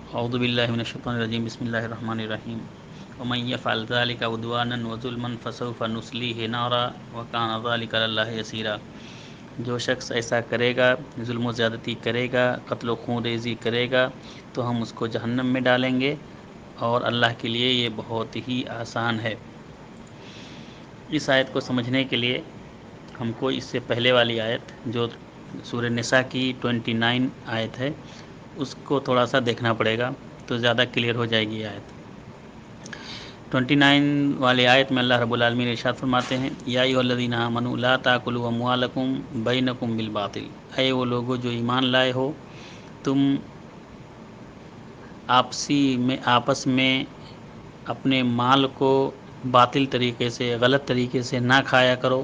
اعوذ باللہ من الشیطان الرجیم بسم اللہ الرحمن الرحیم ومن یفعل ذلک عدوانا وظلما فسوف نصلیہ نارا وکان ذلک علی اللہ یسیرا۔ جو شخص ایسا کرے گا، ظلم و زیادتی کرے گا، قتل و خون ریزی کرے گا تو ہم اس کو جہنم میں ڈالیں گے، اور اللہ کے لیے یہ بہت ہی آسان ہے۔ اس آیت کو سمجھنے کے لیے ہم کو اس سے پہلے والی آیت جو سورہ نساء کی 29 آیت ہے اس کو تھوڑا سا دیکھنا پڑے گا تو زیادہ کلیئر ہو جائے گی آیت۔ 29 والی آیت میں اللہ رب العالمین ارشاد فرماتے ہیں یا ایھا الذین آمنوا لا تاکلوا اموالکم بینکم بالباطل، اے وہ لوگو جو ایمان لائے ہو، تم آپس میں اپنے مال کو باطل طریقے سے، غلط طریقے سے نہ کھایا کرو،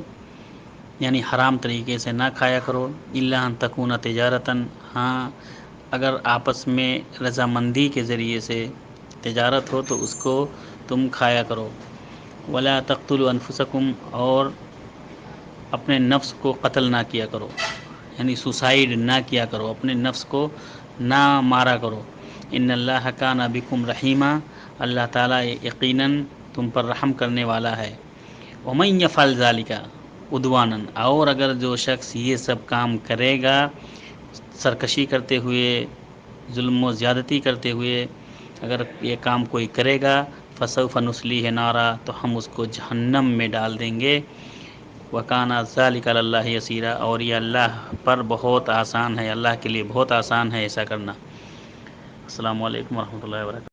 یعنی حرام طریقے سے نہ کھایا کرو، الا ان تکون تجارتاً، ہاں اگر آپس میں رضامندی کے ذریعے سے تجارت ہو تو اس کو تم کھایا کرو۔ ولا تقتلوا انفسکم، اور اپنے نفس کو قتل نہ کیا کرو، یعنی سوسائیڈ نہ کیا کرو، اپنے نفس کو نہ مارا کرو۔ ان اللہ کان بکم رحیما، اللہ تعالیٰ یقیناً تم پر رحم کرنے والا ہے۔ ومن یفعل ذلک عدوانا، اور اگر جو شخص یہ سب کام کرے گا سرکشی کرتے ہوئے، ظلم و زیادتی کرتے ہوئے اگر یہ کام کوئی کرے گا، فسوف نصلیہ نارا، تو ہم اس کو جہنم میں ڈال دیں گے۔ وکان ذلک علی اللہ یسیرا، اور یہ اللہ پر بہت آسان ہے، اللہ کے لیے بہت آسان ہے ایسا کرنا۔ السلام علیکم ورحمۃ اللہ وبرکاتہ۔